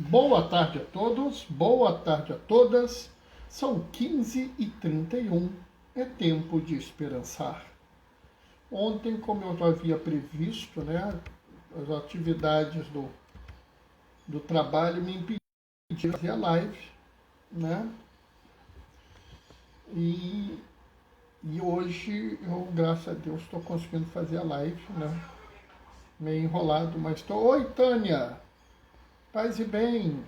Boa tarde a todos, boa tarde a todas. São 15h31, é tempo de esperançar. Ontem, como eu já havia previsto, as atividades do trabalho me impediram de fazer a live, E hoje, eu, graças a Deus, estou conseguindo fazer a live, Meio enrolado, mas estou... Oi, Tânia! Paz e bem!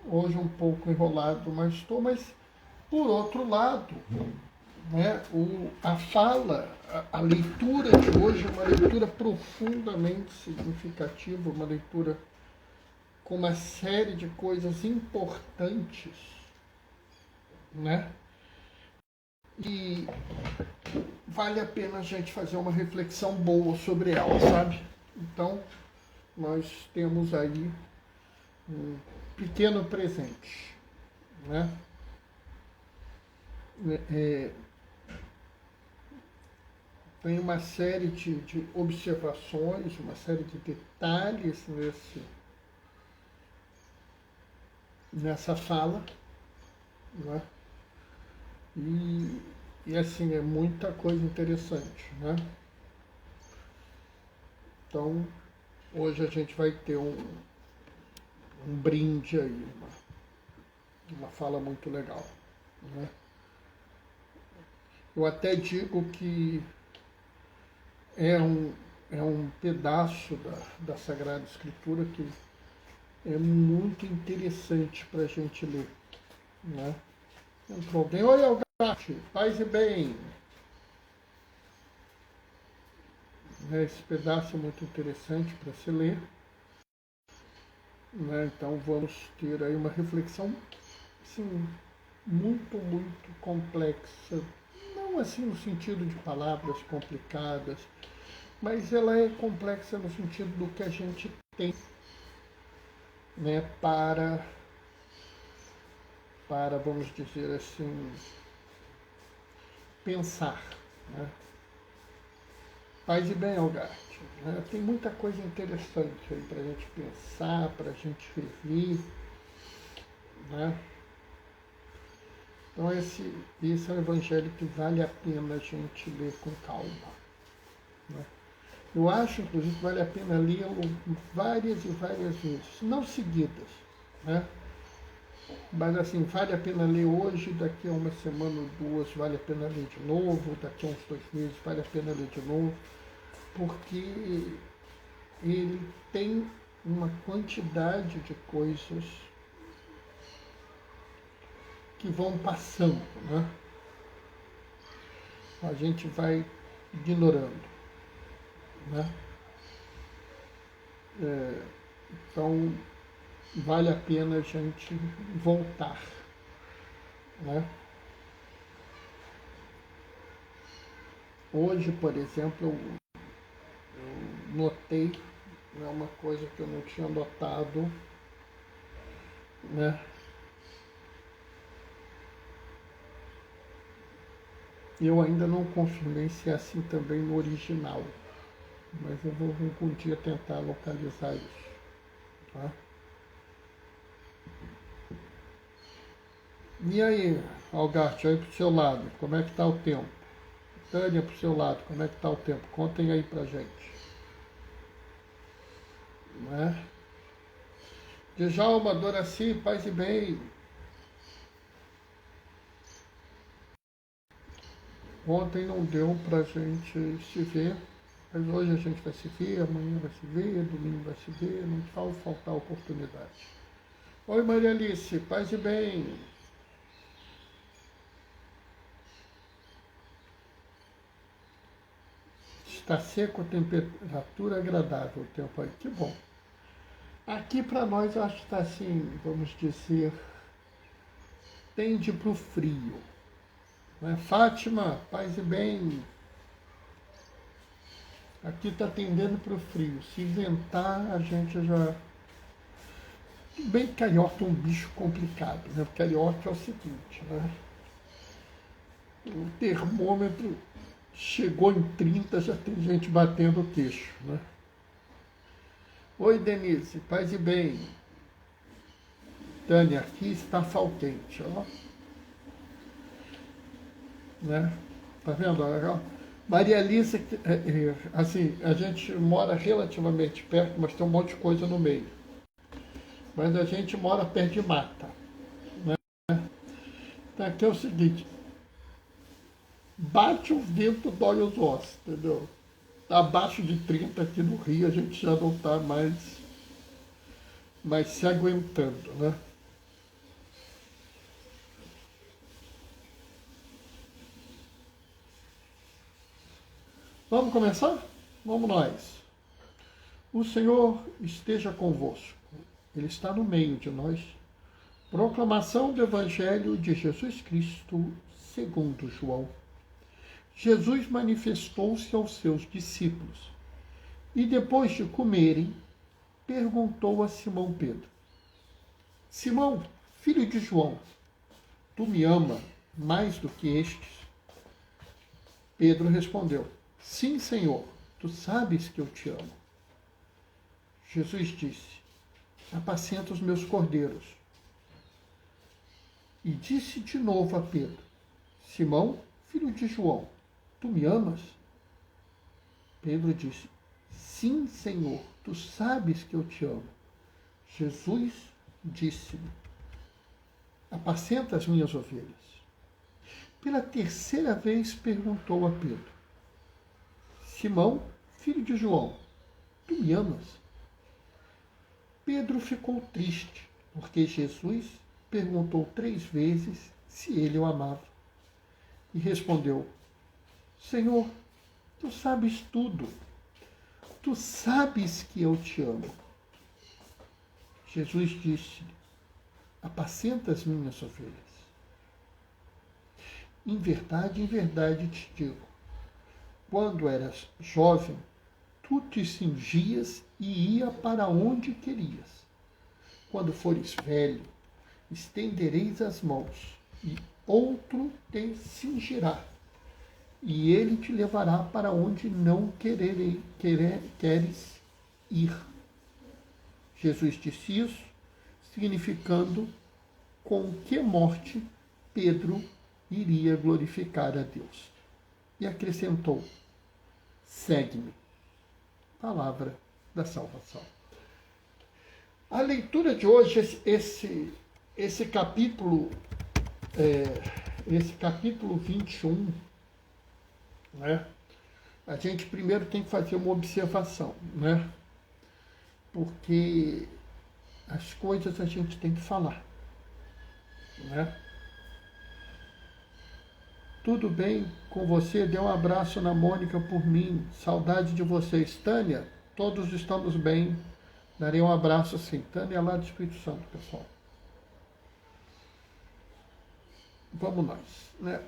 Hoje um pouco enrolado, mas estou, mas por outro lado, a fala, a leitura de hoje é uma leitura profundamente significativa, uma leitura com uma série de coisas importantes, E vale a pena a gente fazer uma reflexão boa sobre ela, sabe? Então, nós temos aí um pequeno presente, Tem uma série de observações, uma série de detalhes nessa fala, E assim, é muita coisa interessante, Então, hoje a gente vai ter um brinde aí, uma fala muito legal, Eu até digo que é um pedaço da Sagrada Escritura que é muito interessante para a gente ler, Entrou alguém, oi Algate, paz e bem. Esse pedaço é muito interessante para se ler, Então vamos ter aí uma reflexão, assim, muito complexa, não assim no sentido de palavras complicadas, mas ela é complexa no sentido do que a gente tem, para, vamos dizer assim, pensar, Paz e bem, Algarte, Tem muita coisa interessante aí para a gente pensar, para a gente rever, Então esse é um evangelho que vale a pena a gente ler com calma, Eu acho, inclusive, que vale a pena lê-lo várias e várias vezes, não seguidas, Mas assim, vale a pena ler hoje, daqui a uma semana ou duas vale a pena ler de novo, daqui a uns 2 meses vale a pena ler de novo, porque ele tem uma quantidade de coisas que vão passando, A gente vai ignorando, Então, vale a pena a gente voltar, Hoje, por exemplo, eu notei uma coisa que eu não tinha notado, Eu ainda não confirmei se é assim também no original, mas eu vou algum dia tentar localizar isso, E aí, Algarte, aí pro seu lado, como é que tá o tempo? Tânia, pro seu lado, como é que tá o tempo? Contem aí pra gente. Djalma, Doraci, paz e bem. Ontem não deu pra gente se ver, mas hoje a gente vai se ver, amanhã vai se ver, domingo vai se ver, não vai faltar oportunidade. Oi, Maria Alice, paz e bem. Está seco, temperatura agradável o tempo aí, que bom. Aqui para nós eu acho que está assim, vamos dizer, tende para o frio. Fátima, paz e bem. Aqui está tendendo para o frio. Se ventar, a gente já... Bem que carioca é um bicho complicado, Porque carioca é o seguinte, O termômetro chegou em 30, já tem gente batendo o queixo, Oi, Denise, paz e bem. Tânia, aqui está faltente, ó. Né? Tá vendo? Ó? Maria Elisa, assim, a gente mora relativamente perto, mas tem um monte de coisa no meio. Mas a gente mora perto de mata. Né? Então aqui é o seguinte, bate o vento, dói os ossos, entendeu? Abaixo de 30 aqui no Rio, a gente já não está mais se aguentando, né? Vamos começar? Vamos nós. O Senhor esteja convosco. Ele está no meio de nós. Proclamação do Evangelho de Jesus Cristo, segundo João. Jesus manifestou-se aos seus discípulos e, depois de comerem, perguntou a Simão Pedro: Simão, filho de João, tu me ama mais do que estes? Pedro respondeu: Sim, Senhor, tu sabes que eu te amo. Jesus disse: Apacenta os meus cordeiros. E disse de novo a Pedro: Simão, filho de João, tu me amas? Pedro disse: Sim, Senhor, tu sabes que eu te amo. Jesus disse-lhe: Apacenta as minhas ovelhas. Pela terceira vez perguntou a Pedro: Simão, filho de João, tu me amas? Pedro ficou triste, porque Jesus perguntou 3 vezes se ele o amava. E respondeu: Senhor, tu sabes tudo. Tu sabes que eu te amo. Jesus disse-lhe: Apacenta as minhas ovelhas. Em verdade te digo, quando eras jovem, tu te cingias e ia para onde querias. Quando fores velho, estendereis as mãos, e outro te cingirá, e ele te levará para onde não queres ir. Jesus disse isso, significando com que morte Pedro iria glorificar a Deus. E acrescentou: segue-me. Palavra da salvação. A leitura de hoje, esse capítulo 21, né? A gente primeiro tem que fazer uma observação, né? Porque as coisas a gente tem que falar, né? Tudo bem com você? Dê um abraço na Mônica por mim. Saudade de vocês. Tânia, todos estamos bem. Darei um abraço sim. Tânia é lá do Espírito Santo, pessoal. Vamos nós. Né?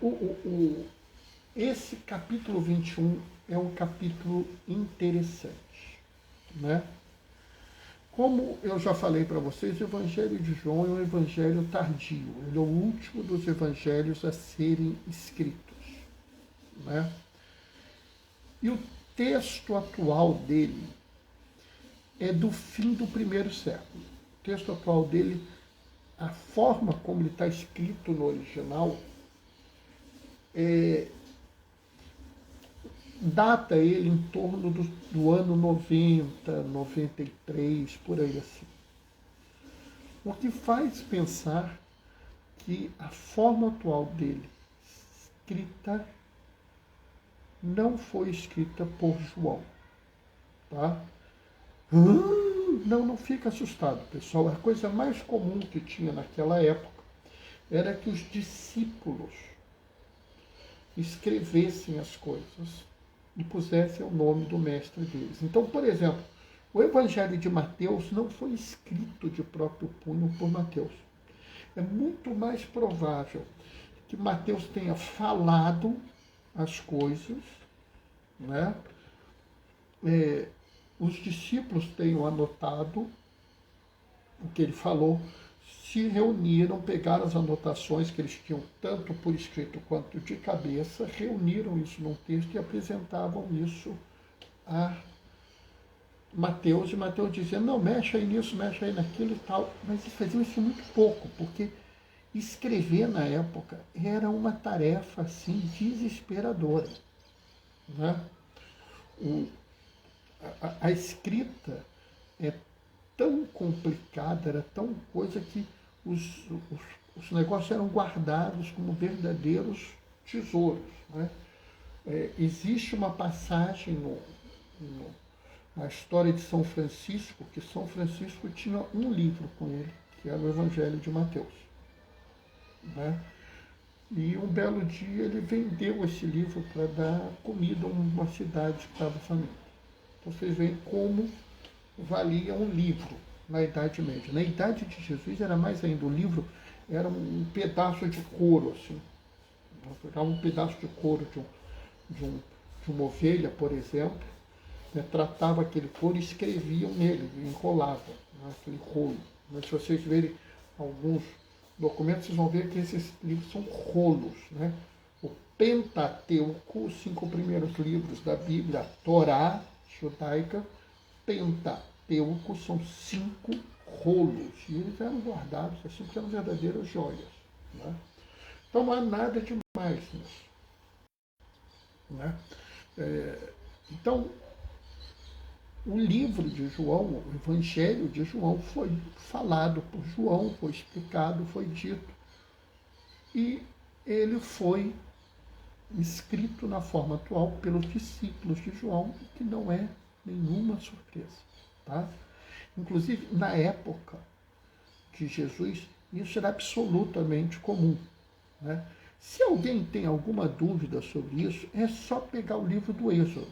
Esse capítulo 21 é um capítulo interessante, né? Como eu já falei para vocês, o Evangelho de João é um evangelho tardio. Ele é o último dos evangelhos a serem escritos, né? E o texto atual dele é do fim do primeiro século. O texto atual dele, a forma como ele está escrito no original, data ele em torno do ano 90, 93, por aí assim. O que faz pensar que a forma atual dele, escrita, não foi escrita por João. Tá? Não fica assustado, pessoal. A coisa mais comum que tinha naquela época era que os discípulos escrevessem as coisas e pusessem o nome do mestre deles. Então, por exemplo, o Evangelho de Mateus não foi escrito de próprio punho por Mateus. É muito mais provável que Mateus tenha falado as coisas, né? Os discípulos tenham anotado o que ele falou, se reuniram, pegaram as anotações que eles tinham tanto por escrito quanto de cabeça, reuniram isso num texto e apresentavam isso Mateus, e Mateus dizia, não, mexe aí nisso, mexe aí naquilo e tal. Mas eles faziam isso muito pouco, porque escrever na época era uma tarefa assim desesperadora. Né? O, a escrita é tão complicada, era tão coisa que os negócios eram guardados como verdadeiros tesouros. Né? Existe uma passagem na história de São Francisco, que São Francisco tinha um livro com ele, que era o Evangelho de Mateus. Né? E um belo dia ele vendeu esse livro para dar comida a uma cidade que estava faminta. Então vocês veem como valia um livro na Idade Média. Na Idade de Jesus era mais ainda, o livro era um pedaço de couro, assim. Pegava um pedaço de couro de uma ovelha, por exemplo, né, tratava aquele couro e escreviam nele, enrolavam, né, aquele rolo. Mas se vocês verem alguns documentos, vocês vão ver que esses livros são rolos. Né? O Pentateuco, os 5 primeiros livros da Bíblia, a Torá judaica, Pentateuco são 5 rolos. E eles eram guardados assim, porque eram verdadeiras joias. Né? Então não há nada demais nisso. Né? Então, o livro de João, o Evangelho de João, foi falado por João, foi explicado, foi dito. E ele foi escrito na forma atual pelos discípulos de João, o que não é nenhuma surpresa. Tá? Inclusive, na época de Jesus, isso era absolutamente comum. Né? Se alguém tem alguma dúvida sobre isso, é só pegar o livro do Êxodo.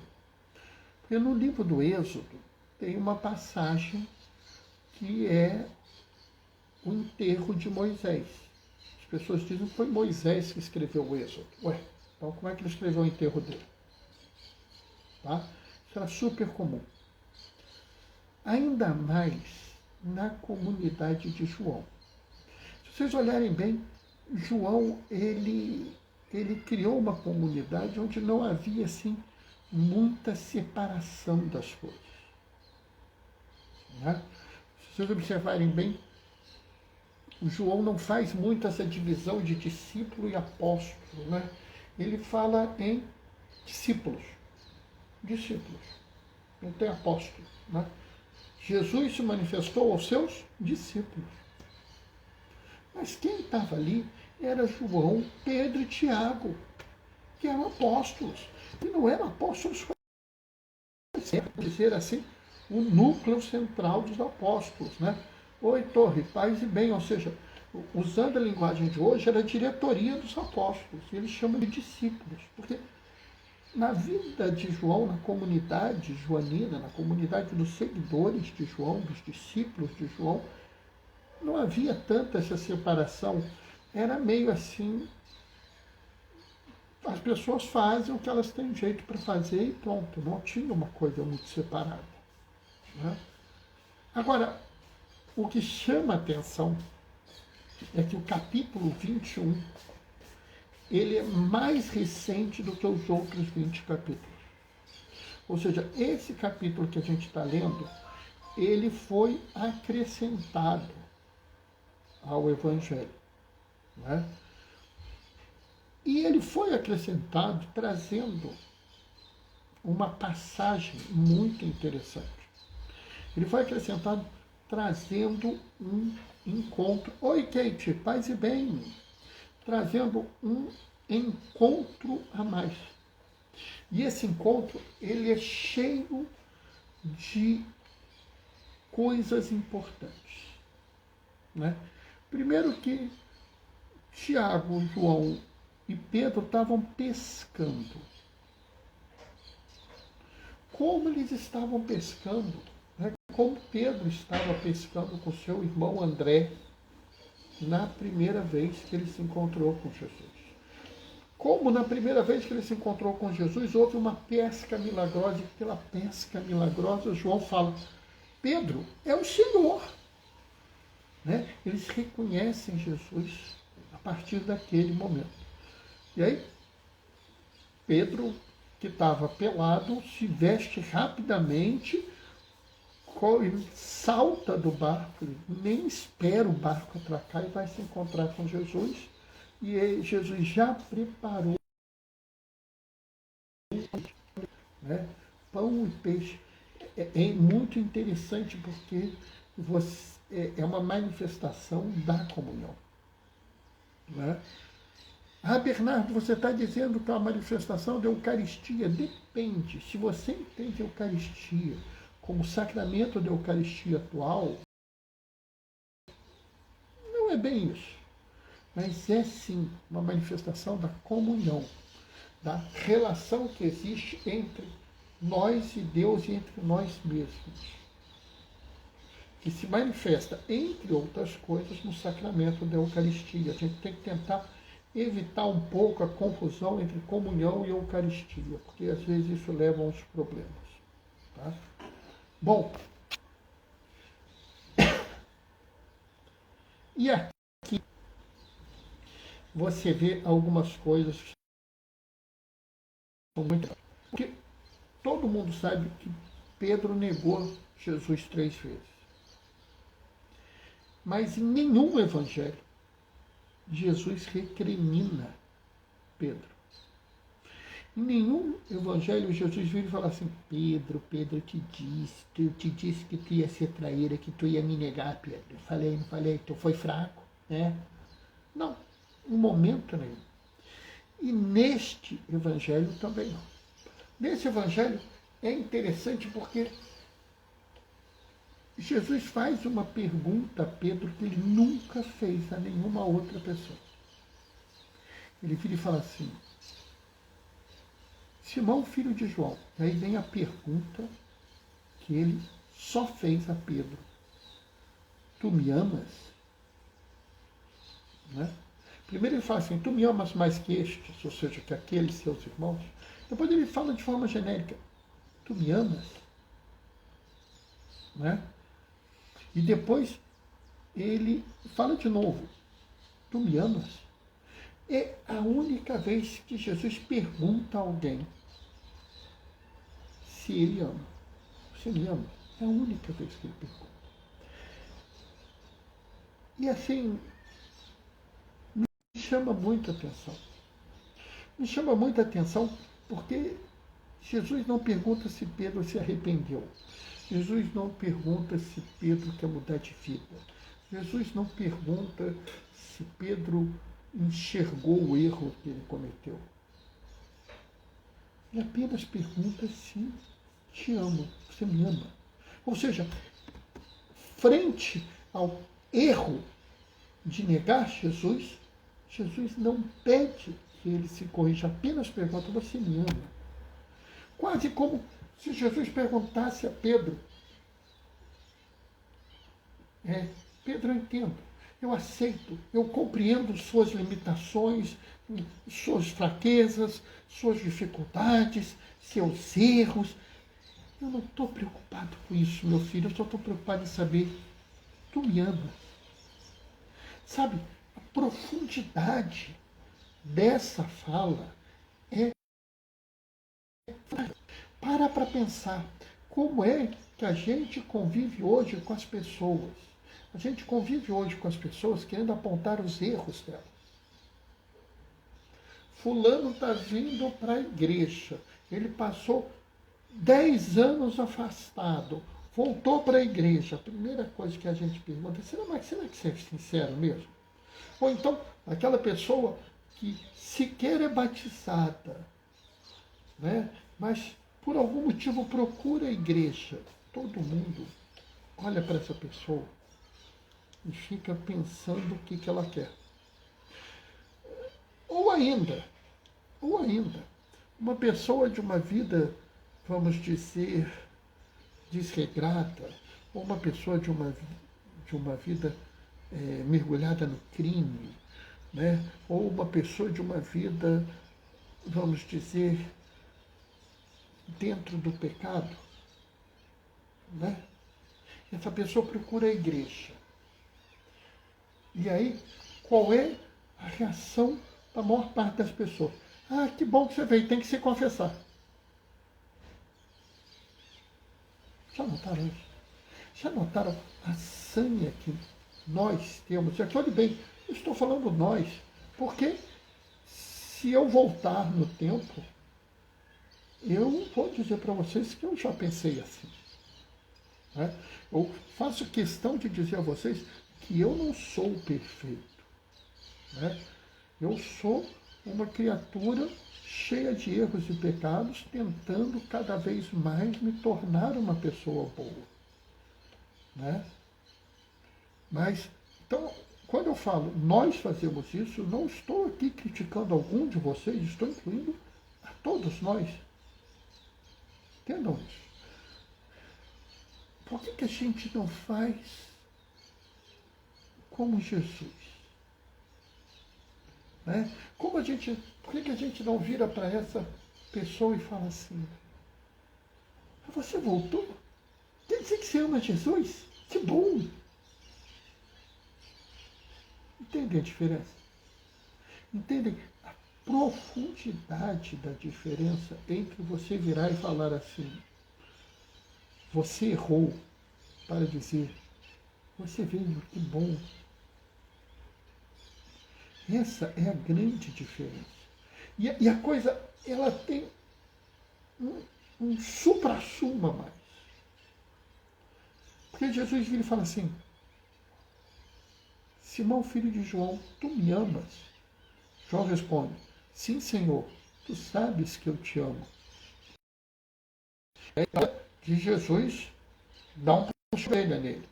Porque no livro do Êxodo tem uma passagem que é o enterro de Moisés. As pessoas dizem que foi Moisés que escreveu o Êxodo. Ué, então como é que ele escreveu o enterro dele? Tá? Isso era super comum. Ainda mais na comunidade de João. Se vocês olharem bem, João, ele criou uma comunidade onde não havia, assim, muita separação das coisas. Né? Se vocês observarem bem, o João não faz muito essa divisão de discípulo e apóstolo. Né? Ele fala em discípulos. Discípulos. Não tem apóstolo. Né? Jesus se manifestou aos seus discípulos. Mas quem estava ali era João, Pedro e Tiago, que eram apóstolos. E não eram apóstolos, dizer assim, o núcleo central dos apóstolos. Né? Oi, Torre, paz e bem, ou seja, usando a linguagem de hoje, era a diretoria dos apóstolos. E ele chama de discípulos, porque na vida de João, na comunidade joanina, na comunidade dos seguidores de João, dos discípulos de João, não havia tanta essa separação. Era meio assim, as pessoas fazem o que elas têm jeito para fazer e pronto, não tinha uma coisa muito separada. Né? Agora, o que chama a atenção é que o capítulo 21, ele é mais recente do que os outros 20 capítulos. Ou seja, esse capítulo que a gente está lendo, ele foi acrescentado ao Evangelho. Né? E ele foi acrescentado trazendo uma passagem muito interessante. Ele foi acrescentado trazendo um encontro. Oi, Kate, paz e bem. Trazendo um encontro a mais. E esse encontro, ele é cheio de coisas importantes. Né? Primeiro que Tiago, João e Pedro estavam pescando. Como eles estavam pescando? Né? Como Pedro estava pescando com seu irmão André na primeira vez que ele se encontrou com Jesus. Como na primeira vez que ele se encontrou com Jesus, houve uma pesca milagrosa, e pela pesca milagrosa, João fala, Pedro, é o Senhor. Né? Eles reconhecem Jesus a partir daquele momento. E aí, Pedro, que estava pelado, se veste rapidamente, ele salta do barco, ele nem espera o barco atracar e vai se encontrar com Jesus. E Jesus já preparou, né, pão e peixe. É muito interessante porque é uma manifestação da comunhão. Né? Ah, Bernardo, você está dizendo que é uma manifestação da Eucaristia. Depende. Se você entende a Eucaristia como sacramento da Eucaristia atual, não é bem isso. Mas é sim uma manifestação da comunhão, da relação que existe entre nós e Deus e entre nós mesmos, que se manifesta, entre outras coisas, no sacramento da Eucaristia. A gente tem que tentar evitar um pouco a confusão entre comunhão e Eucaristia, porque às vezes isso leva a uns problemas. Tá? Bom, e aqui você vê algumas coisas que são muito... Porque todo mundo sabe que Pedro negou Jesus 3 vezes. Mas em nenhum evangelho Jesus recrimina Pedro. Em nenhum evangelho Jesus vira e fala assim: Pedro, eu te disse que tu ia ser traíra, que tu ia me negar, Pedro. Eu falei, não falei, tu foi fraco, né? Não, em momento nenhum. E neste evangelho também não. Nesse evangelho é interessante porque Jesus faz uma pergunta a Pedro que ele nunca fez a nenhuma outra pessoa. Ele vira e fala assim: Simão, filho de João. E aí vem a pergunta que ele só fez a Pedro: tu me amas? Né? Primeiro ele fala assim: tu me amas mais que estes, ou seja, que aqueles seus irmãos. Depois ele fala de forma genérica: tu me amas? Né? E depois ele fala de novo: tu me amas? É a única vez que Jesus pergunta a alguém se ele ama. Você me ama? É a única vez que ele pergunta. E assim, me chama muita atenção. Me chama muita atenção porque Jesus não pergunta se Pedro se arrependeu. Jesus não pergunta se Pedro quer mudar de vida. Jesus não pergunta se Pedro enxergou o erro que ele cometeu. Ele apenas pergunta se te amo, você me ama. Ou seja, frente ao erro de negar Jesus, Jesus não pede que ele se corrija, apenas pergunta: você me ama? Quase como se Jesus perguntasse a Pedro: Pedro, eu entendo, eu aceito, eu compreendo suas limitações, suas fraquezas, suas dificuldades, seus erros. Eu não estou preocupado com isso, meu filho, eu só estou preocupado em saber: tu me amas? Sabe, a profundidade dessa fala é... Para pensar como é que a gente convive hoje com as pessoas. A gente convive hoje com as pessoas querendo apontar os erros delas. Fulano está vindo para a igreja. Ele passou 10 anos afastado. Voltou para a igreja. A primeira coisa que a gente pergunta: será que você é sincero mesmo? Ou então, aquela pessoa que sequer é batizada, né? Mas por algum motivo procura a igreja. Todo mundo olha para essa pessoa e fica pensando o que ela quer. Ou ainda, uma pessoa de uma vida, vamos dizer, desregrada, ou uma pessoa de uma vida mergulhada no crime, né? Ou uma pessoa de uma vida, vamos dizer, dentro do pecado, né? Essa pessoa procura a igreja. E aí, qual é a reação da maior parte das pessoas? Ah, que bom que você veio, tem que se confessar. Já notaram isso? Já notaram a sanha que nós temos? E aqui, olhe bem, eu estou falando nós, porque se eu voltar no tempo, eu vou dizer para vocês que eu já pensei assim. Né? Eu faço questão de dizer a vocês que eu não sou perfeito. Né? Eu sou uma criatura cheia de erros e pecados, tentando cada vez mais me tornar uma pessoa boa. Né? Mas, então, quando eu falo nós fazemos isso, não estou aqui criticando algum de vocês, estou incluindo a todos nós. Entendam isso. Por que a gente não faz como Jesus? Né? Por que a gente não vira para essa pessoa e fala assim, você voltou? Quer dizer que você ama Jesus? Que bom! Entendem a diferença? Entendem a profundidade da diferença entre você virar e falar assim, você errou, para dizer, você veio, que bom. Essa é a grande diferença. E a coisa, ela tem um supra-sumo a mais. Porque Jesus vira e fala assim, Simão, filho de João, tu me amas? João responde, sim, Senhor, tu sabes que eu te amo. De Jesus dá um puxo nele.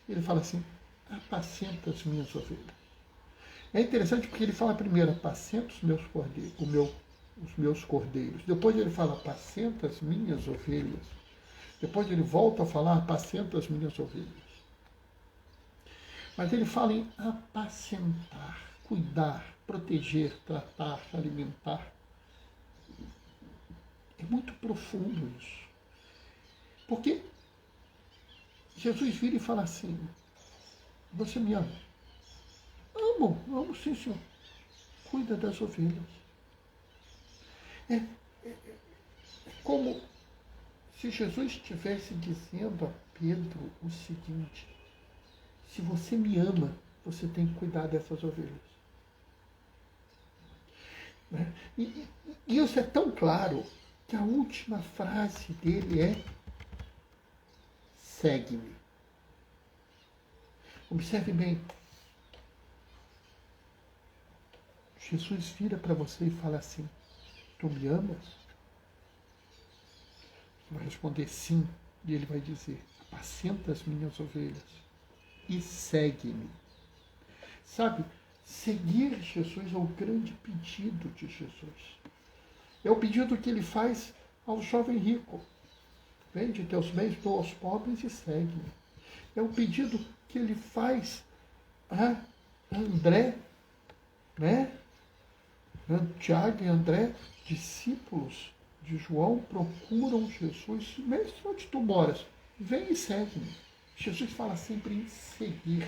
Ele fala assim, apacenta as minhas ovelhas. É interessante porque ele fala primeiro, apacenta os meus cordeiros, os meus cordeiros. Depois ele fala, apacenta as minhas ovelhas. Depois ele volta a falar, apacenta as minhas ovelhas. Mas ele fala em apacentar, cuidar, proteger, tratar, alimentar. É muito profundo isso. Porque Jesus vira e fala assim, você me ama? Amo sim, Senhor. Cuida das ovelhas. É como se Jesus estivesse dizendo a Pedro o seguinte, se você me ama, você tem que cuidar dessas ovelhas. Né? E isso é tão claro que a última frase dele é segue-me. Observe bem. Jesus vira para você e fala assim, tu me amas? Você vai responder sim, e ele vai dizer, apacenta as minhas ovelhas e segue-me. Sabe, seguir Jesus é o grande pedido de Jesus. É o pedido que ele faz ao jovem rico. Vende teus bens, doa aos pobres e segue-me. É o pedido que ele faz a André, né? Tiago e André, discípulos de João, procuram Jesus. Mestre, onde tu moras? Vem e segue-me. Jesus fala sempre em seguir.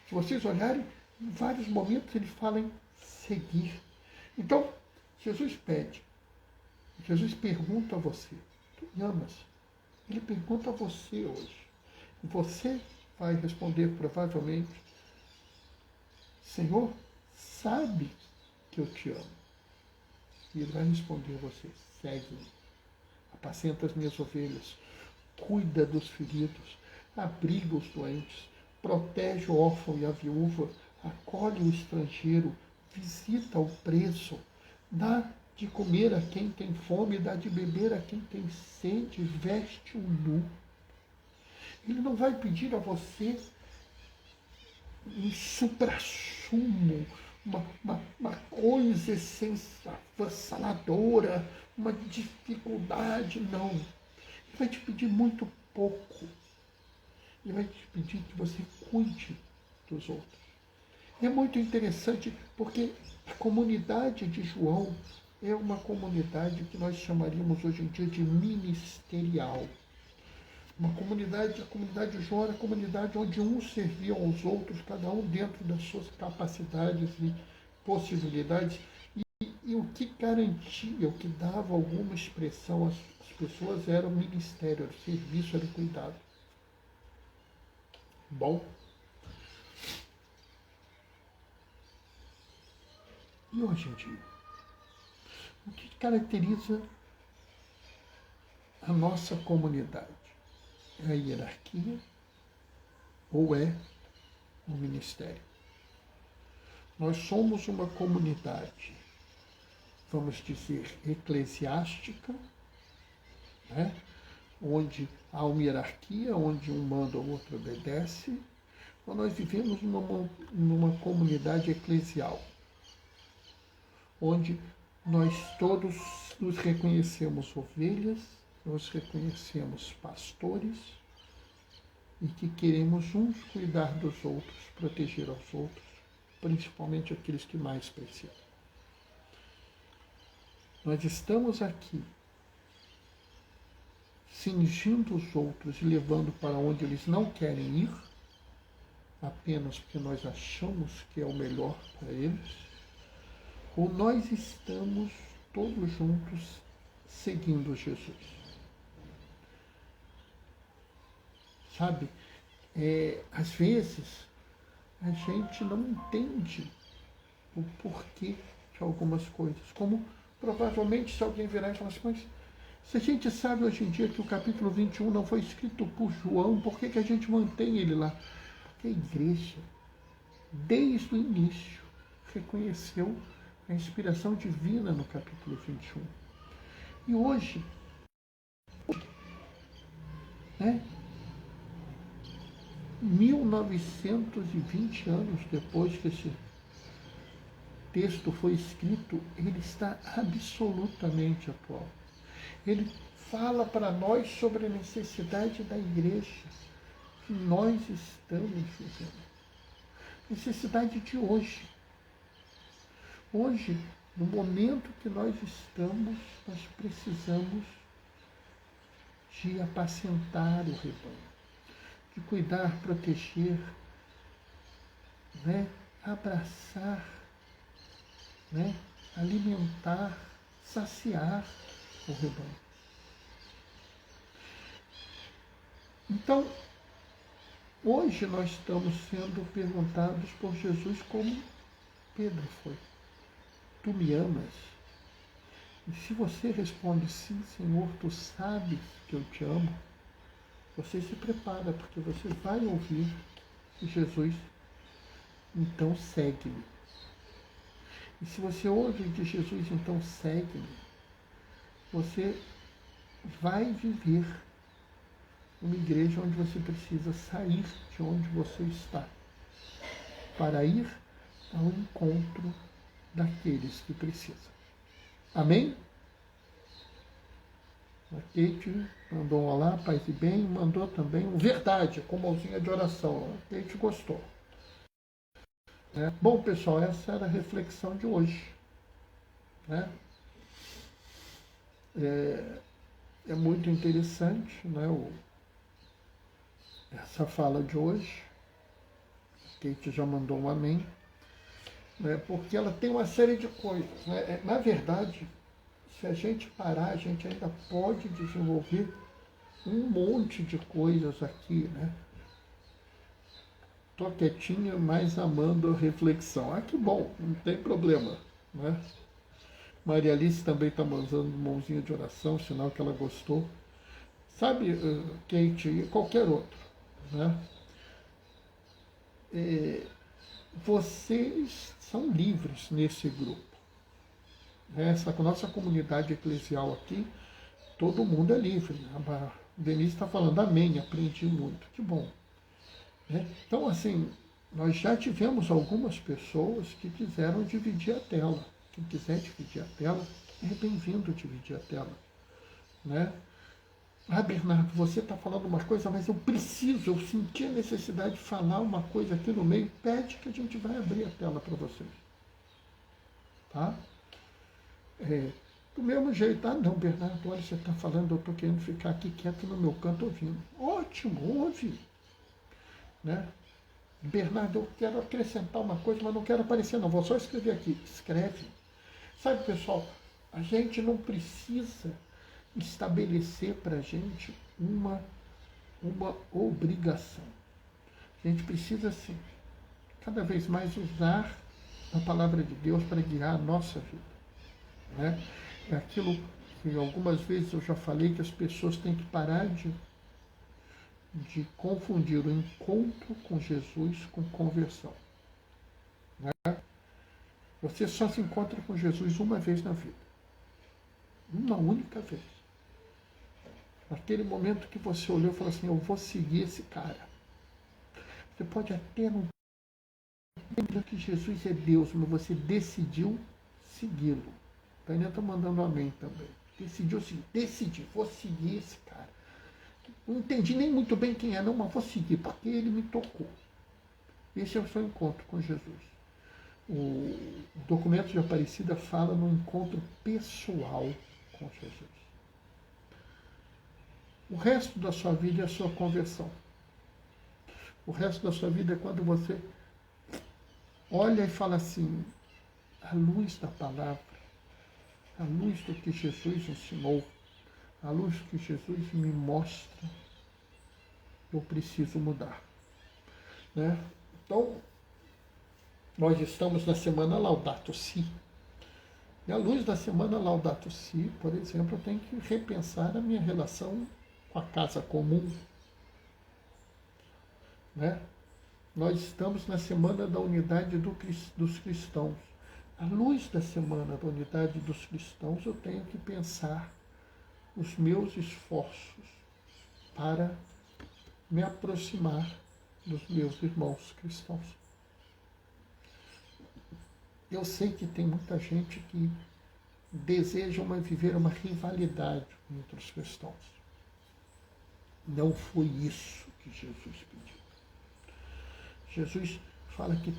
Se vocês olharem, em vários momentos ele fala em seguir. Então, Jesus pede. Jesus pergunta a você, tu me amas? Ele pergunta a você hoje. E você vai responder provavelmente, Senhor, sabe que eu te amo. E ele vai responder a você, segue-me, apacenta as minhas ovelhas, cuida dos feridos, abriga os doentes, protege o órfão e a viúva, acolhe o estrangeiro, visita o preso, dá de comer a quem tem fome, dá de beber a quem tem sede, veste o nu. Ele não vai pedir a você um suprassumo, uma coisa avassaladora, uma dificuldade, não. Ele vai te pedir muito pouco. Ele vai te pedir que você cuide dos outros. E é muito interessante porque a comunidade de João é uma comunidade que nós chamaríamos hoje em dia de ministerial. A comunidade de João era a comunidade onde uns serviam aos outros, cada um dentro das suas capacidades e possibilidades, e o que garantia, o que dava alguma expressão às pessoas era o ministério, era o serviço, era o cuidado. Bom, e hoje em dia, o que caracteriza a nossa comunidade? É a hierarquia ou é o ministério? Nós somos uma comunidade, vamos dizer, eclesiástica, né? Onde há uma hierarquia, onde um manda, o outro obedece, ou nós vivemos numa comunidade eclesial, onde nós todos nos reconhecemos ovelhas, nos reconhecemos pastores e que queremos uns cuidar dos outros, proteger aos outros, principalmente aqueles que mais precisam. Nós estamos aqui cingindo os outros e levando para onde eles não querem ir, apenas porque nós achamos que é o melhor para eles, ou nós estamos todos juntos seguindo Jesus. Sabe, às vezes a gente não entende o porquê de algumas coisas, como provavelmente se alguém virar e falar assim, mas se a gente sabe hoje em dia que o capítulo 21 não foi escrito por João, por que a gente mantém ele lá? Porque a igreja, desde o início, reconheceu a inspiração divina no capítulo 21. E hoje, né, 1920 anos depois que esse texto foi escrito, ele está absolutamente atual. Ele fala para nós sobre a necessidade da igreja que nós estamos vivendo. Necessidade de hoje. Hoje, no momento que nós estamos, nós precisamos de apacentar o rebanho, de cuidar, proteger, né? Abraçar, né? Alimentar, saciar o rebanho. Então, hoje nós estamos sendo perguntados por Jesus como Pedro foi. Tu me amas? E se você responde sim, Senhor, tu sabes que eu te amo, você se prepara, porque você vai ouvir Jesus, então segue-me. E se você ouve de Jesus, então segue-me, você vai viver uma igreja onde você precisa sair de onde você está para ir ao encontro daqueles que precisam. Amém? A Kate mandou um olá, paz e bem, mandou também um verdade, com mãozinha de oração. A Kate gostou. Bom, pessoal, essa era a reflexão de hoje. Né? É muito interessante, né, essa fala de hoje. A Kate já mandou um amém. Né, porque ela tem uma série de coisas. Né? Na verdade, se a gente parar, a gente ainda pode desenvolver um monte de coisas aqui, né? Tô quietinha, mas amando a reflexão. Ah, que bom, não tem problema, né? Maria Alice também está mandando mãozinha de oração, sinal que ela gostou. Sabe, Kate e qualquer outro, né? Vocês são livres nesse grupo. Essa nossa comunidade eclesial aqui, todo mundo é livre. A Denise está falando, amém, aprendi muito. Que bom. Então, assim, nós já tivemos algumas pessoas que quiseram dividir a tela. Quem quiser dividir a tela, é bem-vindo dividir a tela. Né? Ah, Bernardo, você está falando uma coisa, mas eu senti a necessidade de falar uma coisa aqui no meio. Pede que a gente vai abrir a tela para vocês. Tá? Do mesmo jeito, não, Bernardo, olha, você está falando, eu estou querendo ficar aqui quieto no meu canto ouvindo. Ótimo, ouve. Né? Bernardo, eu quero acrescentar uma coisa, mas não quero aparecer, não. Vou só escrever aqui. Escreve. Sabe, pessoal, a gente não precisa estabelecer para a gente uma obrigação. A gente precisa, sim, cada vez mais usar a palavra de Deus para guiar a nossa vida. Né? É aquilo que algumas vezes eu já falei, que as pessoas têm que parar de confundir o encontro com Jesus com conversão. Né? Você só se encontra com Jesus uma vez na vida. Uma única vez. Naquele momento que você olhou e falou assim, eu vou seguir esse cara. Você pode até não entender que Jesus é Deus, mas você decidiu segui-lo. O Daniel está mandando amém também. Decidiu seguir. Decidi, vou seguir esse cara. Não entendi nem muito bem quem é, não, mas vou seguir, porque ele me tocou. Esse é o seu encontro com Jesus. O documento de Aparecida fala no encontro pessoal com Jesus. O resto da sua vida é a sua conversão. O resto da sua vida é quando você olha e fala assim, à luz da palavra, à luz do que Jesus ensinou, à luz do que Jesus me mostra, eu preciso mudar. Né? Então, nós estamos na semana Laudato Si. E à luz da semana Laudato Si, por exemplo, eu tenho que repensar a minha relação com a casa comum. Né? Nós estamos na semana da unidade dos cristãos. À luz da semana da unidade dos cristãos, eu tenho que pensar os meus esforços para me aproximar dos meus irmãos cristãos. Eu sei que tem muita gente que deseja viver uma rivalidade entre os cristãos. Não foi isso que Jesus pediu. Jesus fala que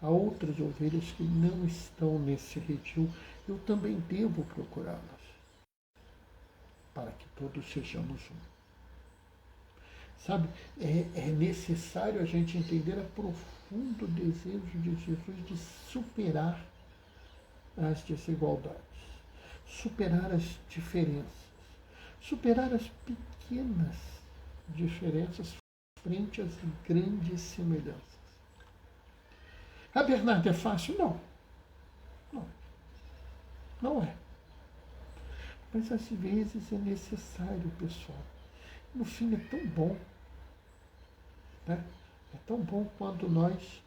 há outras ovelhas que não estão nesse redil, eu também devo procurá-las, para que todos sejamos um. Sabe, é necessário a gente entender o profundo desejo de Jesus de superar as desigualdades, superar as diferenças, superar as pequenas diferenças frente às grandes semelhanças. A Bernardo, é fácil? Não. Não é. Mas às vezes é necessário, pessoal. No fim é tão bom. Né? É tão bom quando nós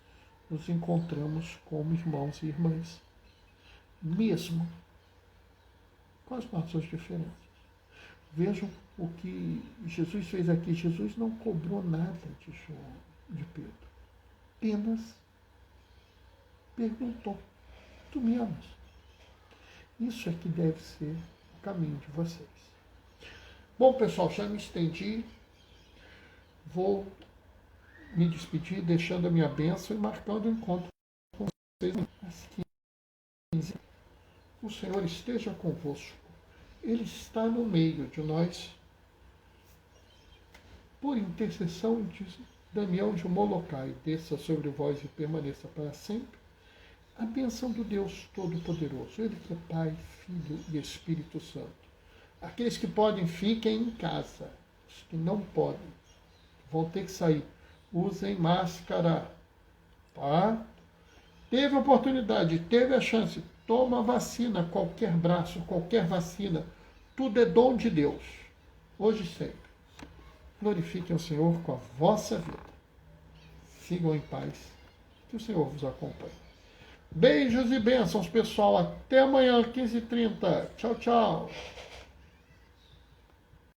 nos encontramos como irmãos e irmãs, mesmo com as nossas diferenças. Vejam o que Jesus fez aqui. Jesus não cobrou nada de Pedro. Apenas perguntou, tu me amas? Isso é que deve ser o caminho de vocês. Bom, pessoal, já me estendi. Vou me despedir, deixando a minha bênção e marcando o encontro com vocês às 15. O Senhor esteja convosco. Ele está no meio de nós, por intercessão de Damião de Molokai, desça sobre vós e permaneça para sempre a bênção do Deus Todo-Poderoso, Ele que é Pai, Filho e Espírito Santo. Aqueles que podem, fiquem em casa. Os que não podem, vão ter que sair. Usem máscara. Tá? Teve a oportunidade, teve a chance, toma a vacina, qualquer braço, qualquer vacina. Tudo é dom de Deus, hoje e sempre. Glorifiquem o Senhor com a vossa vida. Sigam em paz, que o Senhor vos acompanhe. Beijos e bênçãos, pessoal. Até amanhã, 15h30. Tchau, tchau.